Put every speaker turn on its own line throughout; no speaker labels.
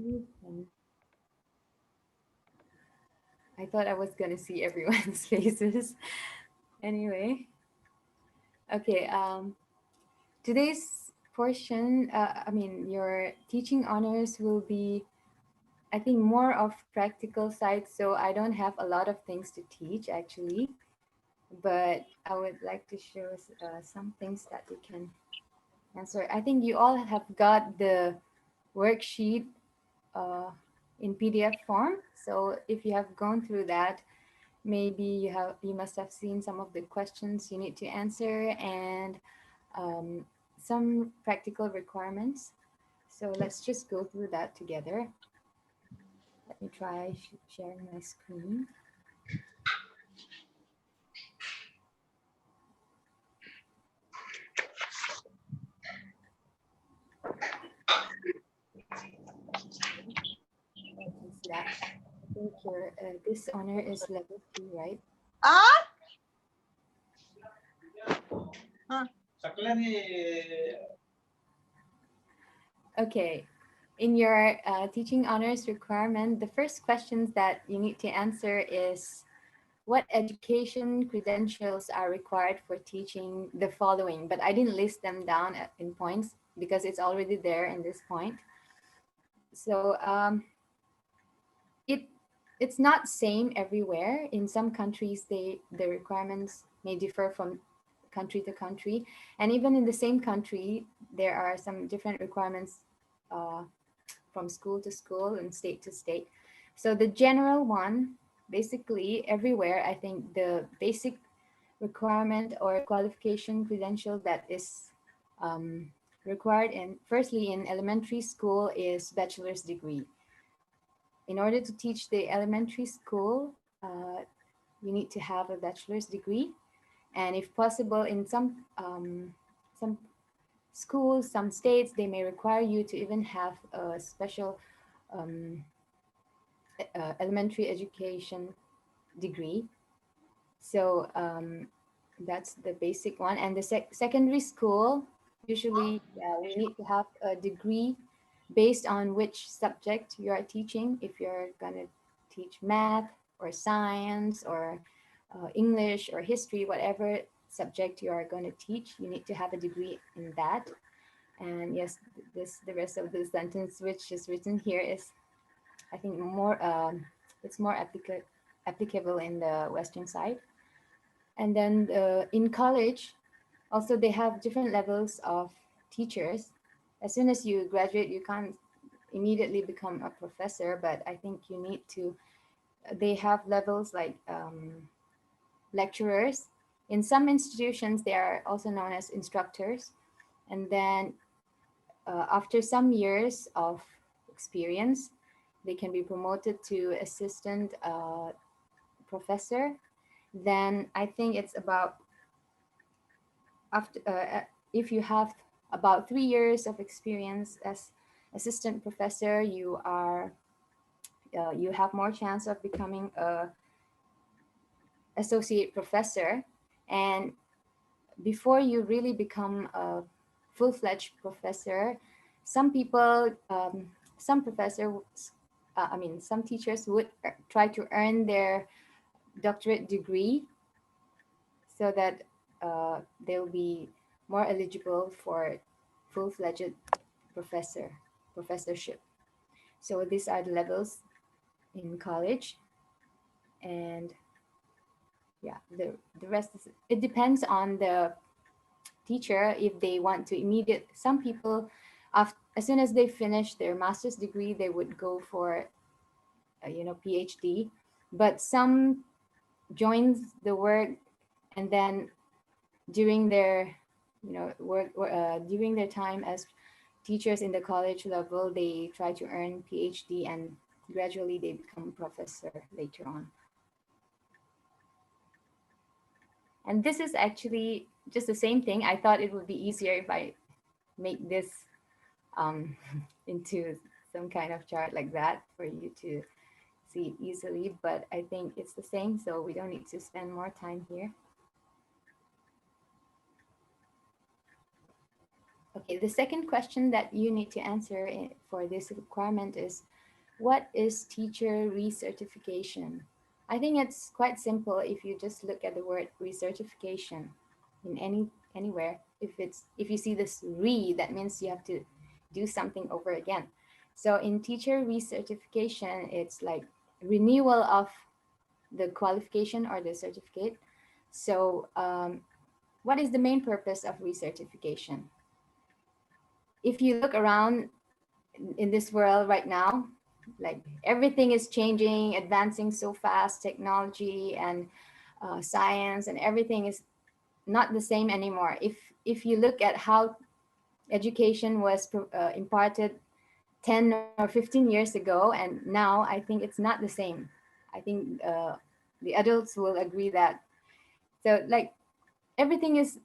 Okay. I thought I was gonna see everyone's faces. Anyway, okay. Today's portion, your teaching honors will be, I think, more of practical side. So I don't have a lot of things to teach actually, but I would like to show some things that you can answer. I think you all have got the worksheet uh, in PDF form. So if you have gone through that, maybe you must have seen some of the questions you need to answer and um, some practical requirements. So let's just go through that together. Let me try sharing my screen. I can see that. I think your this honor is level 2, right?
Ah?
Okay. In your teaching honors requirement, the first questions that you need to answer is what education credentials are required for teaching the following, but I didn't list them down in points because it's already there in this point. So it it's not same everywhere. In some countries, the requirements may differ from country to country, and even in the same country, there are some different requirements uh, from school to school and state to state. So the general one, basically everywhere, I think the basic requirement or qualification credential that is um, required in firstly in elementary school is bachelor's degree. In order to teach the elementary school, you need to have a bachelor's degree, and if possible, in some schools, some states, they may require you to even have a special um, elementary education degree. So that's the basic one. And the secondary school, usually we need to have a degree based on which subject you are teaching. If you're going to teach math or science or English or history, whatever subject you are going to teach, you need to have a degree in that. And yes, the rest of the sentence which is written here is, I think, more it's more applicable in the Western side. And then in college, also they have different levels of teachers. As soon as you graduate, you can't immediately become a professor, but I think you need to. They have levels like lecturers. In some institutions, they are also known as instructors. And then after some years of experience, they can be promoted to assistant professor. Then I think it's about after if you have about 3 years of experience as assistant professor, you have more chance of becoming a associate professor. And before you really become a full-fledged professor, some people some professors some teachers would try to earn their doctorate degree so that they'll be more eligible for full-fledged professorship. So these are the levels in college, and yeah, the rest is, it depends on the teacher if they want to immediate. Some people, as soon as they finish their master's degree, they would go for PhD, but some joins the work and then during their during their time as teachers in the college level, they try to earn PhD and gradually they become professor later on. And this is actually just the same thing. I thought it would be easier if I make this um, into some kind of chart like that for you to see it easily, but I think it's the same, so we don't need to spend more time here. Okay, the second question that you need to answer for this requirement is, what is teacher recertification? I think it's quite simple if you just look at the word recertification in anywhere. If you see this re, that means you have to do something over again. So in teacher recertification, it's like renewal of the qualification or the certificate. So what is the main purpose of recertification? If you look around in this world right now, like everything is changing, advancing so fast, technology and science and everything is not the same anymore. If you look at how education was imparted 10 or 15 years ago and now, I think it's not the same. I think the adults will agree that. So like everything is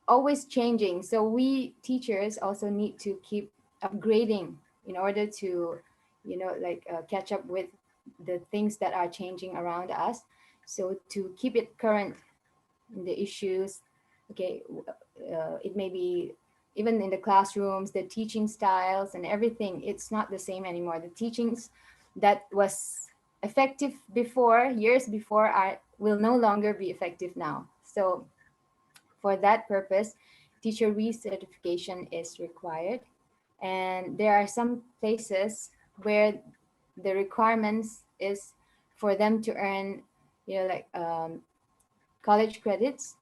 always changing. So we teachers also need to keep upgrading in order to, catch up with the things that are changing around us. So to keep it current in the issues, okay, it may be even in the classrooms, the teaching styles and everything. It's not the same anymore. The teachings that was effective before, years before, are will no longer be effective now. So for that purpose, teacher recertification is required. And there are some places where the requirements is for them to earn, college credits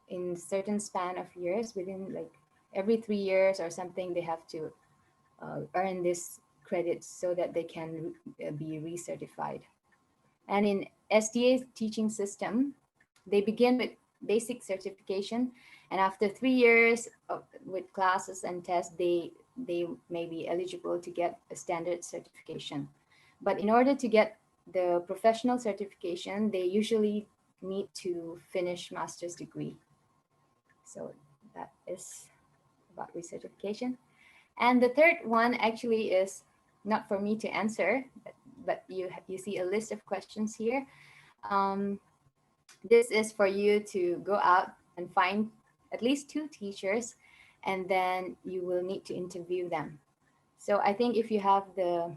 in certain span of years, within like every 3 years or something, they have to earn this credits so that they can be recertified. And in SDA's teaching system, they begin with basic certification, and after 3 years with classes and tests, they may be eligible to get a standard certification. But in order to get the professional certification, they usually need to finish master's degree. So that is about recertification. And the third one actually is not for me to answer, but you see a list of questions here. Um, this is for you to go out and find at least two teachers, and then you will need to interview them. So I think if you have the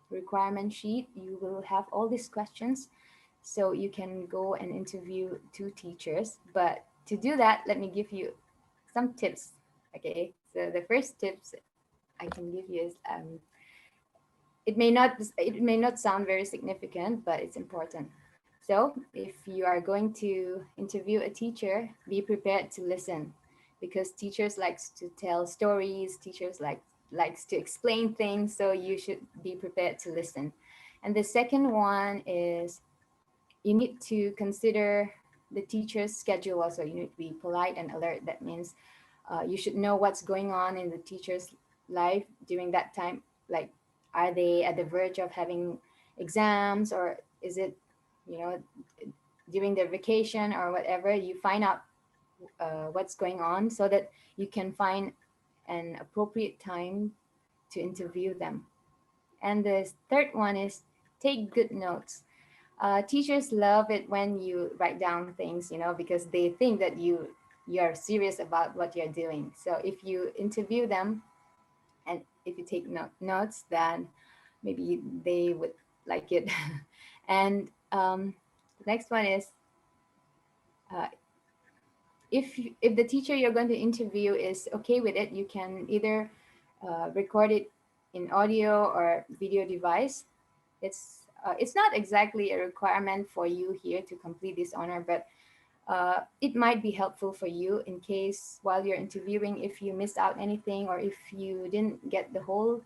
requirement sheet, you will have all these questions. So you can go and interview two teachers. But to do that, let me give you some tips. Okay. So the first tips I can give you is it may not sound very significant, but it's important. So if you are going to interview a teacher, be prepared to listen, because teachers likes to tell stories, teachers likes to explain things, so you should be prepared to listen. And the second one is you need to consider the teacher's schedule also. You need to be polite and alert. That means you should know what's going on in the teacher's life during that time. Like, are they at the verge of having exams, or is it, you know, during their vacation or whatever? You find out what's going on so that you can find an appropriate time to interview them. And the third one is take good notes. Teachers love it when you write down things, because they think that you are serious about what you're doing. So if you interview them and if you take notes, then maybe they would like it. And the next one is uh, if the teacher you're going to interview is okay with it, you can either record it in audio or video device. It's not exactly a requirement for you here to complete this honor, but it might be helpful for you in case while you're interviewing, if you missed out anything or if you didn't get the whole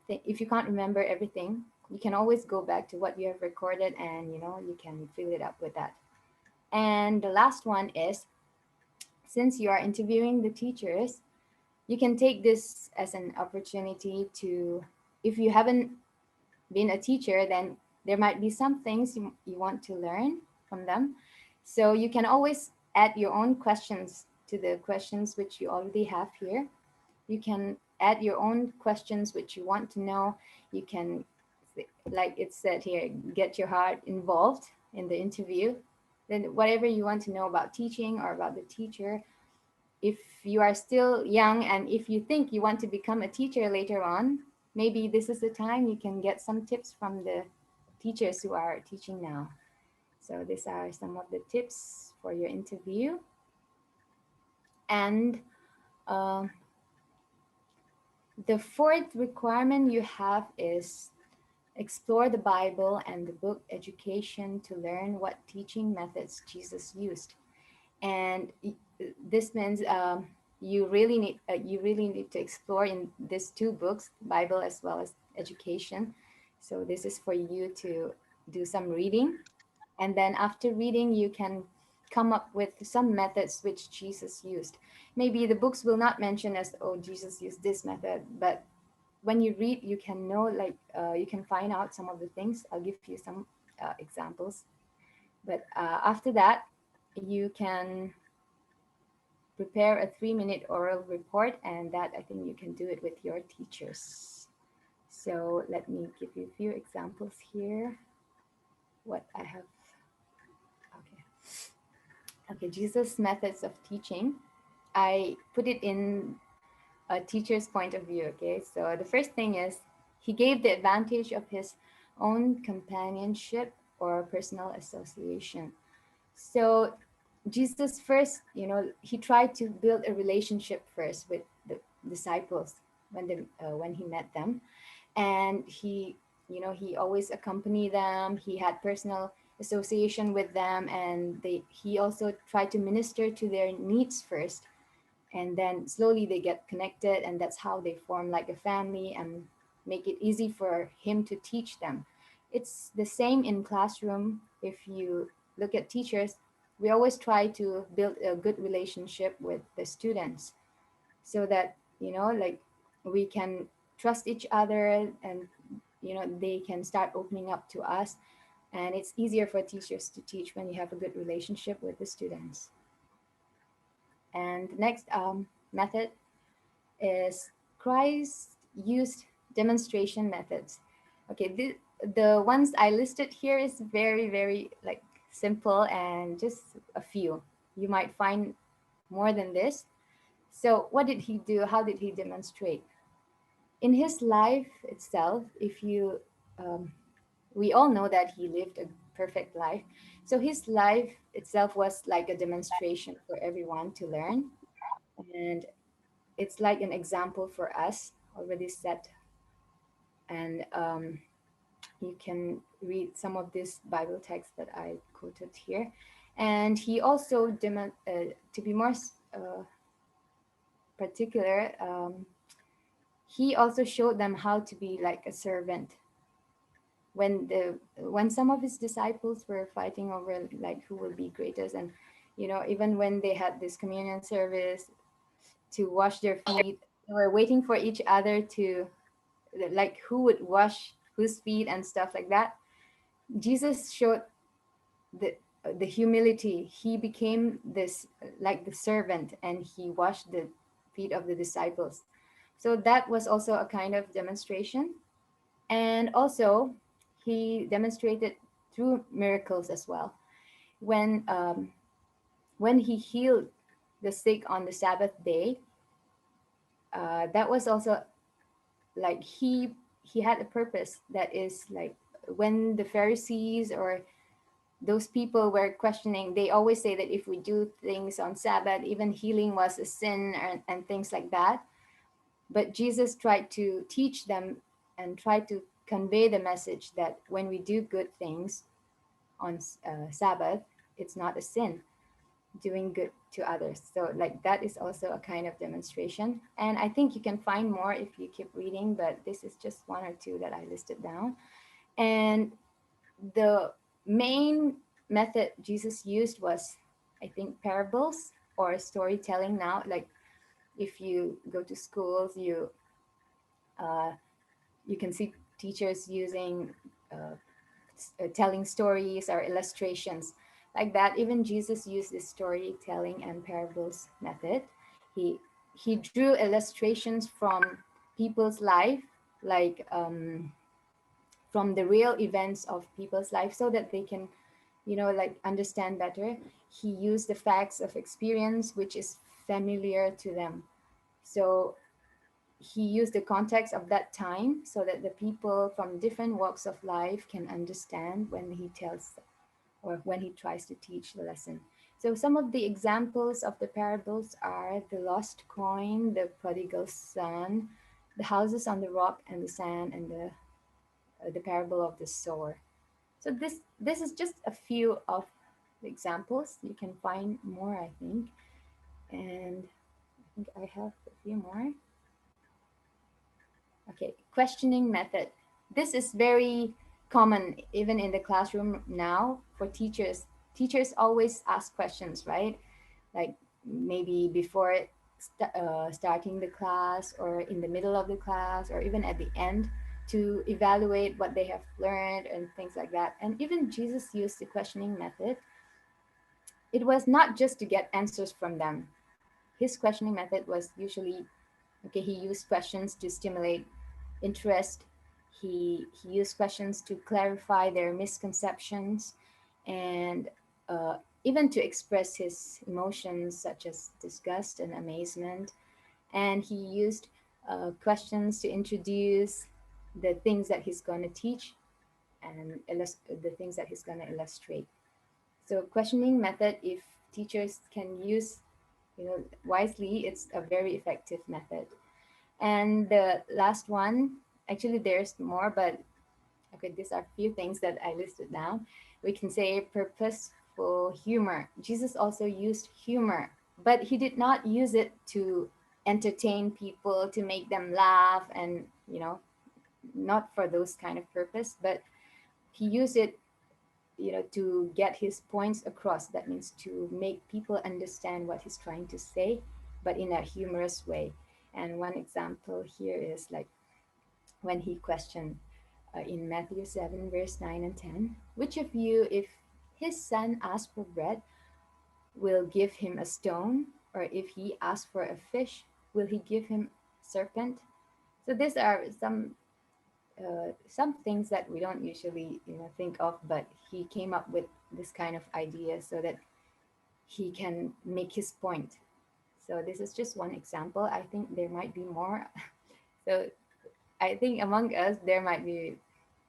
thing, if you can't remember everything, you can always go back to what you have recorded, and you can fill it up with that. And the last one is, since you are interviewing the teachers, you can take this as an opportunity to, if you haven't been a teacher, then there might be some things you want to learn from them. So you can always add your own questions to the questions which you already have here. You can add your own questions which you want to know. You can, like it said here, get your heart involved in the interview. Then whatever you want to know about teaching or about the teacher, if you are still young and if you think you want to become a teacher later on, maybe this is the time you can get some tips from the teachers who are teaching now. So these are some of the tips for your interview. And um, the fourth requirement you have is explore the Bible and the book education to learn what teaching methods Jesus used. And this means you really need to explore in these two books, Bible as well as education. So this is for you to do some reading, and then after reading you can come up with some methods which Jesus used. Maybe the books will not mention as, oh, Jesus used this method, but when you read you can know, like you can find out some of the things. I'll give you some examples. But after that you can prepare a 3-minute oral report, and that I think you can do it with your teachers. So let me give you a few examples here. What I have. Okay. Okay, Jesus' methods of teaching. I put it in a teacher's point of view. Okay, so the first thing is he gave the advantage of his own companionship or personal association. So Jesus first, he tried to build a relationship first with the disciples when he met them, and he always accompanied them. He had personal association with them, and he also tried to minister to their needs first, and then slowly they get connected, and that's how they form like a family and make it easy for him to teach them. It's the same in classroom. If you look at teachers, we always try to build a good relationship with the students, so that like we can trust each other, and they can start opening up to us, and it's easier for teachers to teach when you have a good relationship with the students. And the next method is Christ used demonstration methods. Okay, the ones I listed here is very, very like simple and just a few. You might find more than this. So, what did he do? How did he demonstrate? In his life itself, if you, we all know that he lived a perfect life. So, his life itself was like a demonstration for everyone to learn. And it's like an example for us already set. And you can read some of this Bible text that I quoted here. And he also, to be more particular, he also showed them how to be like a servant. When some of his disciples were fighting over like who will be greatest, and even when they had this communion service to wash their feet, they were waiting for each other to, like, who would wash whose feet and stuff like that. Jesus showed the humility. He became this like the servant, and he washed the feet of the disciples. So that was also a kind of demonstration. And also he demonstrated through miracles as well. When um, when he healed the sick on the Sabbath day, that was also like he had a purpose. That is like when the Pharisees or those people were questioning, they always say that if we do things on Sabbath, even healing was a sin, and things like that. But Jesus tried to teach them and tried to convey the message that when we do good things on Sabbath, it's not a sin doing good to others. So, like, that is also a kind of demonstration. And I think you can find more if you keep reading, but this is just one or two that I listed down. And the main method Jesus used was, I think, parables or storytelling. Now, like, if you go to schools, uh, you can see teachers using telling stories or illustrations like that. Even Jesus used this storytelling and parables method. He drew illustrations from people's life, like from the real events of people's life, so that they can like understand better. He used the facts of experience, which is familiar to them. So he used the context of that time so that the people from different walks of life can understand when he tells or when he tries to teach the lesson. So some of the examples of the parables are the lost coin, the prodigal son, the houses on the rock and the sand, and the parable of the sower. So this is just a few of the examples. You can find more, I think, and I think I have a few more. Okay, questioning method. This is very common even in the classroom now for teachers. Teachers always ask questions, right? Like maybe before starting the class, or in the middle of the class, or even at the end, to evaluate what they have learned and things like that. And even Jesus used the questioning method. It was not just to get answers from them. His questioning method was usually, okay, he used questions to stimulate interest. He used questions to clarify their misconceptions, and even to express his emotions such as disgust and amazement. And he used questions to introduce the things that he's going to teach, and the things that he's going to illustrate. So questioning method, if teachers can use, wisely, it's a very effective method. And the last one, actually, there's more, but okay, these are a few things that I listed down. We can say purposeful humor. Jesus also used humor, but he did not use it to entertain people, to make them laugh, and, not for those kind of purpose, but he used it, to get his points across. That means to make people understand what he's trying to say, but in a humorous way. And one example here is like when he questioned in Matthew 7, verse 9 and 10, which of you, if his son asks for bread, will give him a stone? Or if he asks for a fish, will he give him serpent? So these are some things that we don't usually, think of, but he came up with this kind of idea so that he can make his point. So this is just one example. I think there might be more. So I think among us there might be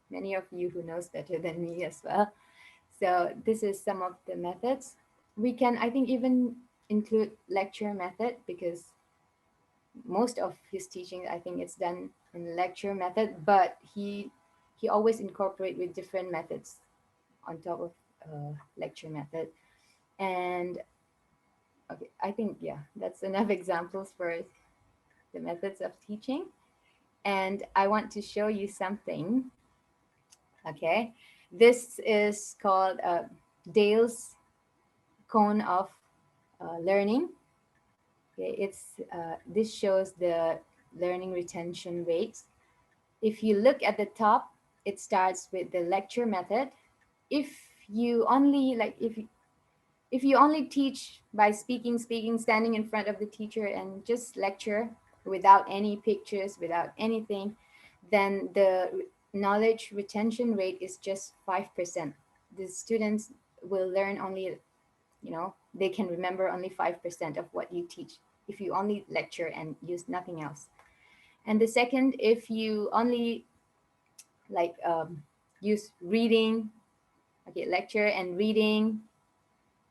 many of you who knows better than me as well. So this is some of the methods. We can, I think, even include lecture method, because most of his teaching, I think, it's done in lecture method, but he always incorporate with different methods on top of lecture method. And okay, I think, yeah, that's enough examples for the methods of teaching. And I want to show you something. Okay, this is called Dale's cone of learning. Okay, this shows the learning retention rates. If you look at the top, it starts with the lecture method. If you only like if you only teach by speaking, standing in front of the teacher and just lecture without any pictures, without anything, then the knowledge retention rate is just 5%. The students will learn only, they can remember only 5% of what you teach if you only lecture and use nothing else. And the second, if you only like use reading, okay, lecture and reading,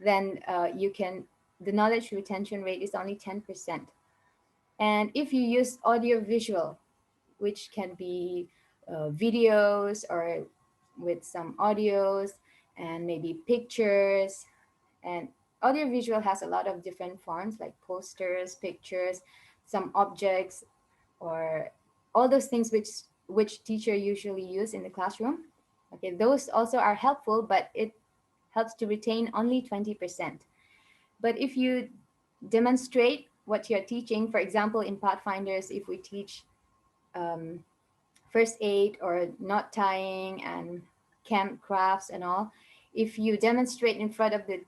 then the knowledge retention rate is only 10%. And if you use audio visual, which can be videos or with some audios and maybe pictures, and audiovisual has a lot of different forms like posters, pictures, some objects, or all those things which teacher usually use in the classroom. Okay, those also are helpful, but it helps to retain only 20%. But if you demonstrate what you're teaching, for example, in Pathfinders, if we teach um, first aid or knot tying and camp crafts and all, if you demonstrate in front of the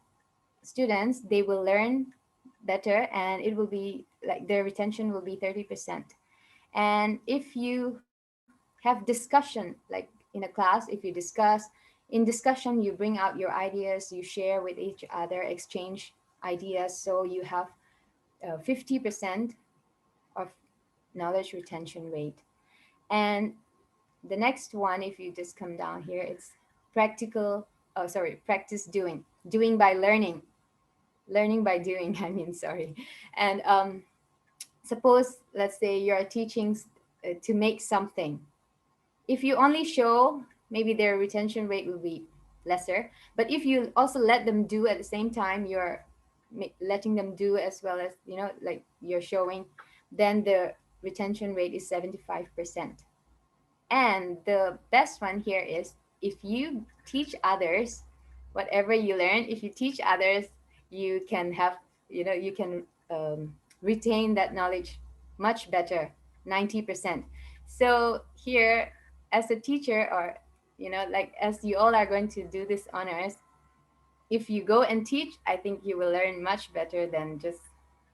students, they will learn better, and it will be like their retention will be 30%. And if you have discussion, like in a class, if you discuss, in discussion, you bring out your ideas, you share with each other, exchange ideas. So you have 50% of knowledge retention rate. And the next one, if you just come down here, it's practical, oh, sorry, practice doing by learning by doing, I mean, sorry. And suppose, let's say you're teaching to make something. If you only show, maybe their retention rate will be lesser. But if you also let them do at the same time, you're letting them do as well as, like you're showing, then the retention rate is 75%. And the best one here is, if you teach others whatever you learn, if you teach others, you can have, you can retain that knowledge much better, 90%. So here, as a teacher, or, like as you all are going to do this honors, if you go and teach, I think you will learn much better than just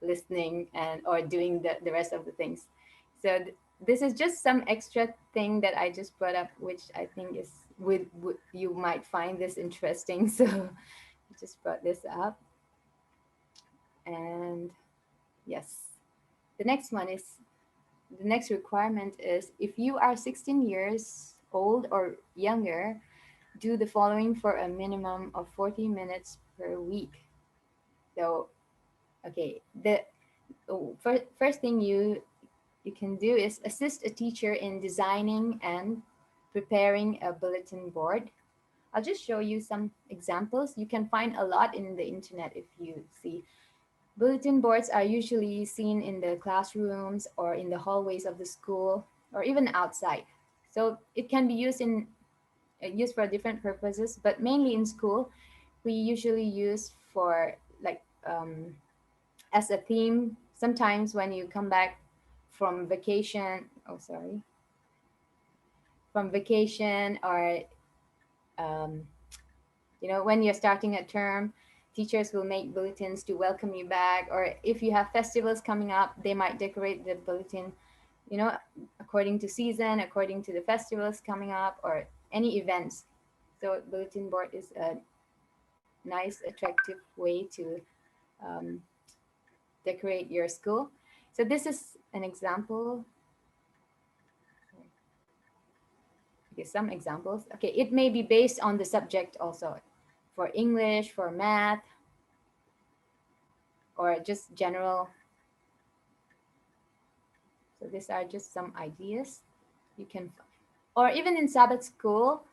listening and or doing the rest of the things. So this is just some extra thing that I just brought up, which I think is would you might find this interesting. So I just brought this up. And yes, the next one is, the next requirement is, if you are 16 years old or younger, do the following for a minimum of 40 minutes per week. So, okay, the first thing you can do is assist a teacher in designing and preparing a bulletin board. I'll just show you some examples. You can find a lot in the internet if you see. Bulletin boards are usually seen in the classrooms or in the hallways of the school or even outside. So it can be used for different purposes, but mainly in school, we usually use for like as a theme. Sometimes when you come back from vacation, oh sorry, from vacation, or um, when you're starting a term, teachers will make bulletins to welcome you back. Or if you have festivals coming up, they might decorate the bulletin, you know, according to season, according to the festivals coming up, or any events. So bulletin board is a nice, attractive way to um, decorate your school. So this is an example. Okay, some examples. Okay, it may be based on the subject also, for English, for math, or just general. So these are just some ideas you can, or even in Sabbath school,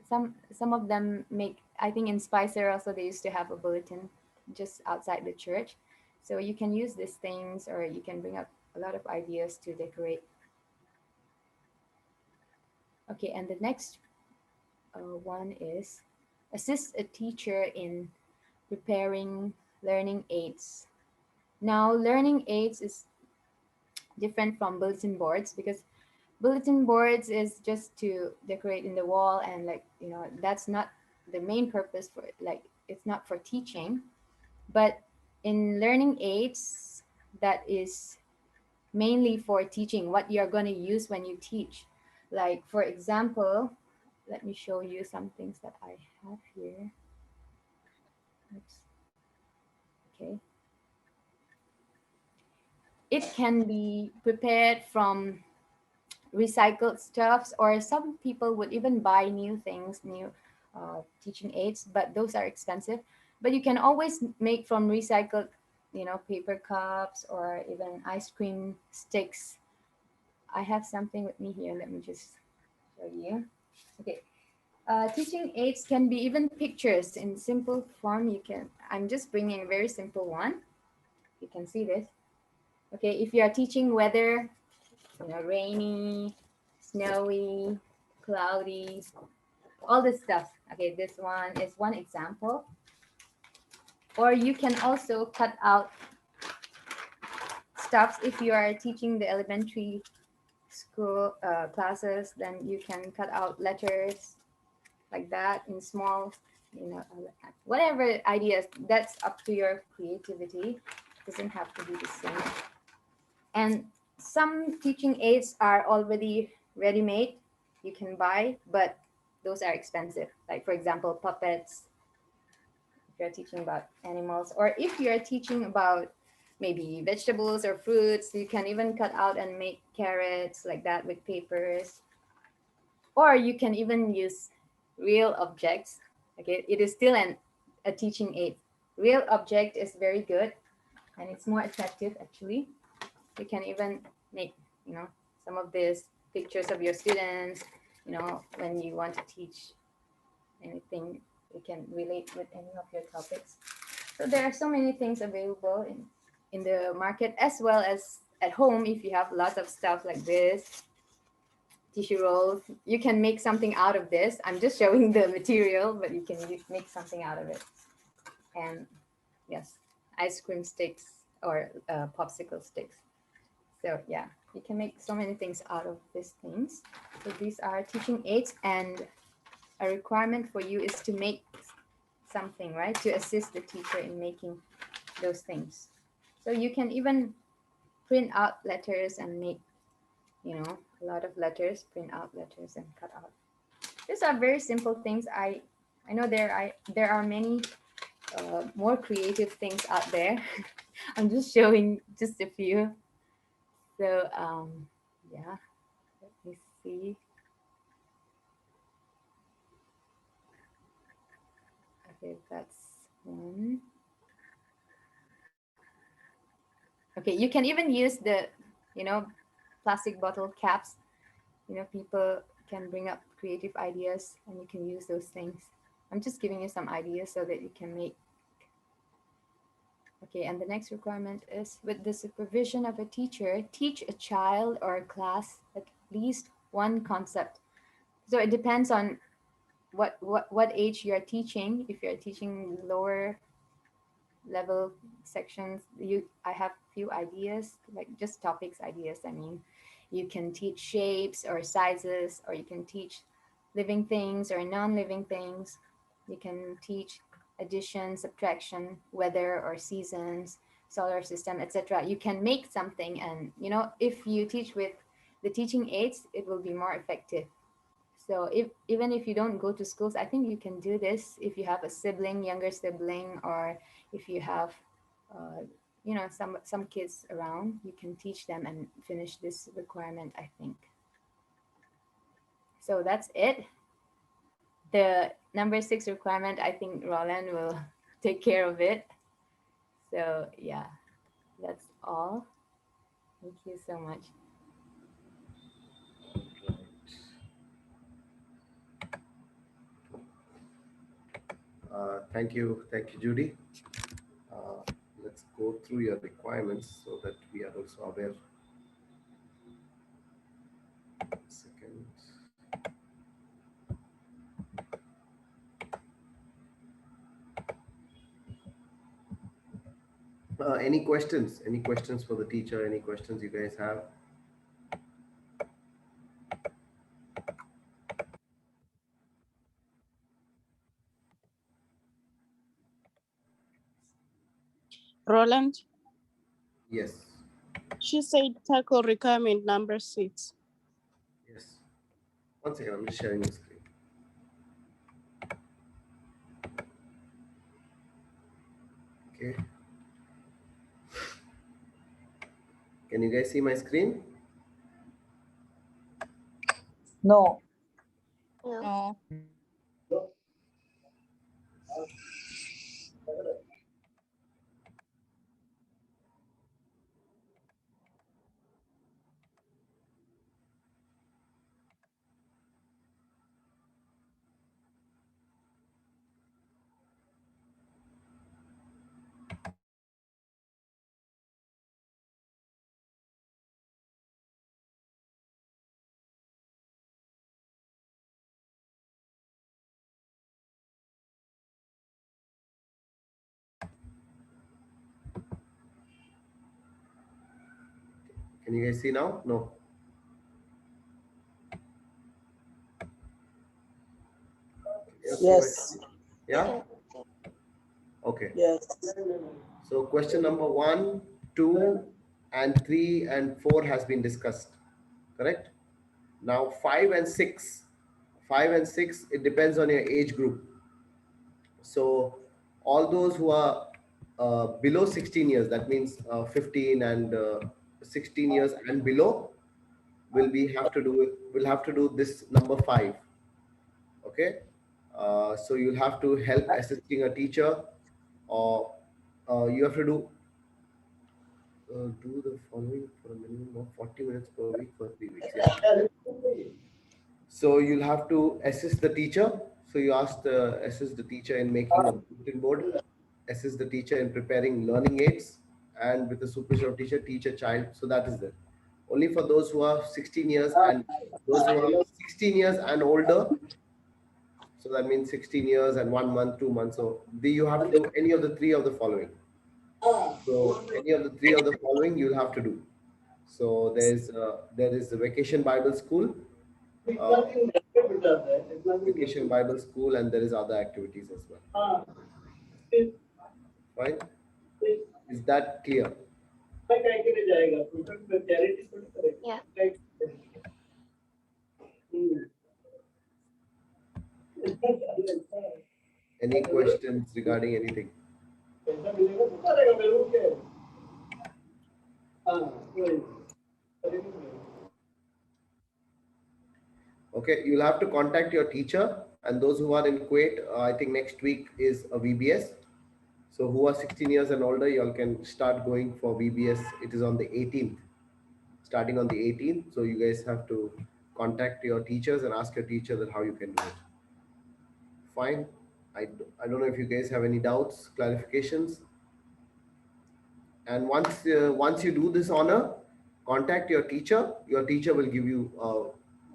some of them make. I think in Spicer also they used to have a bulletin just outside the church, so you can use these things, or you can bring up a lot of ideas to decorate. Okay, and the next one is assist a teacher in preparing learning aids. Now, learning aids is different from bulletin boards, because bulletin boards is just to decorate in the wall, and like, that's not the main purpose for it. Like, it's not for teaching. But in learning aids, that is mainly for teaching, what you're going to use when you teach. Like, for example, let me show you some things that I have here. Oops. Okay. It can be prepared from recycled stuffs, or some people would even buy new things, new teaching aids, but those are expensive. But you can always make from recycled, paper cups, or even ice cream sticks. I have something with me here. Let me just show you. Okay. Teaching aids can be even pictures in simple form. I'm just bringing a very simple one. You can see this. Okay, if you are teaching weather, rainy, snowy, cloudy, all this stuff. Okay, this one is one example. Or you can also cut out stuffs. If you are teaching the elementary school classes, then you can cut out letters like that in small, whatever ideas. That's up to your creativity. It doesn't have to be the same. And some teaching aids are already ready made, you can buy, but those are expensive. Like, for example, puppets, if you're teaching about animals, or if you're teaching about maybe vegetables or fruits. You can even cut out and make carrots like that with papers. Or you can even use real objects. Okay, it is still a teaching aid. Real object is very good and it's more effective actually. You can even make, some of these pictures of your students, when you want to teach anything, you can relate with any of your topics. So there are so many things available in the market as well as at home. If you have lots of stuff like this, tissue rolls, you can make something out of this. I'm just showing the material, but you can make something out of it. And yes, ice cream sticks or popsicle sticks. So yeah, you can make so many things out of these things. So these are teaching aids, and a requirement for you is to make something, right? To assist the teacher in making those things. So you can even print out letters and make, a lot of letters, print out letters and cut out. These are very simple things. I know there are many more creative things out there. I'm just showing just a few. So yeah, let me see. Okay, that's one. Okay, you can even use the, you know, plastic bottle caps. People can bring up creative ideas and you can use those things. I'm just giving you some ideas so that you can make. Okay, and the next requirement is with the supervision of a teacher, teach a child or a class at least one concept. So it depends on what age you're teaching. If you're teaching lower level sections, I have few ideas, like just topics ideas. I mean, you can teach shapes or sizes, or you can teach living things or non-living things. You can teach addition, subtraction, weather or seasons, solar system, etc. You can make something, and if you teach with the teaching aids, it will be more effective. So even if you don't go to schools, I think you can do this if you have a sibling, younger sibling, or if you have, some kids around, you can teach them and finish this requirement, I think. So that's it. The number 6 requirement, I think Roland will take care of it. So yeah, that's all. Thank you so much.
Thank you, Judy. Uh, let's go through your requirements so that we are also aware. Second. Any questions? Any questions for the teacher? Any questions you guys have?
Roland,
Yes.
she said tackle requirement number 6.
Yes. One second, I'm just sharing the screen. Okay. Can you guys see my screen?
No.
No.
Can you guys see now? No.
Yes.
Yeah? Okay.
Yes.
So question number 1, 2, and 3 and 4 has been discussed. Correct? Now 5 and 6. 5 and 6, it depends on your age group. So all those who are below 16 years, that means 15 and 16 years and below, will have to do this number 5. Okay, so you'll have to help assisting a teacher, or you have to do the following for a minimum of 40 minutes per week for 3 weeks. Yeah. So you'll have to assist the teacher. So you ask the assist the teacher in making a bulletin board, assist the teacher in preparing learning aids, and with the supervision of teacher, teach a child. So that is it. Only for those who are 16 years and those who are 16 years and older. So that means 16 years and 1 month, 2 months. So you have to do any of the 3 of the following. So any of the 3 of the following you'll have to do. So there is the Vacation Bible School, uh, Vacation Bible School, and there is other activities as well. Fine. Is that clear?
Yeah.
Any questions regarding anything? Okay, you'll have to contact your teacher, and those who are in Kuwait, I think next week is a VBS. So who are 16 years and older, you all can start going for VBS. It is on the 18th, starting on the 18th. So you guys have to contact your teachers and ask your teacher that how you can do it. Fine. I don't know if you guys have any doubts, clarifications. And once you do this honor, contact your teacher. Your teacher will give you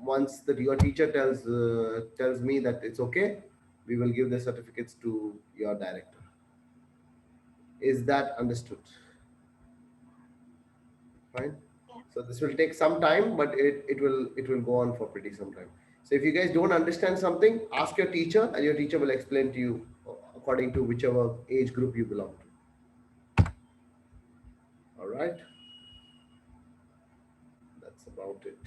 once that your teacher tells me that it's okay, we will give the certificates to your director. Is that understood? Fine.
Yeah.
So this will take some time, but it will go on for pretty some time. So if you guys don't understand something, ask your teacher, and your teacher will explain to you according to whichever age group you belong to. All right. That's about it.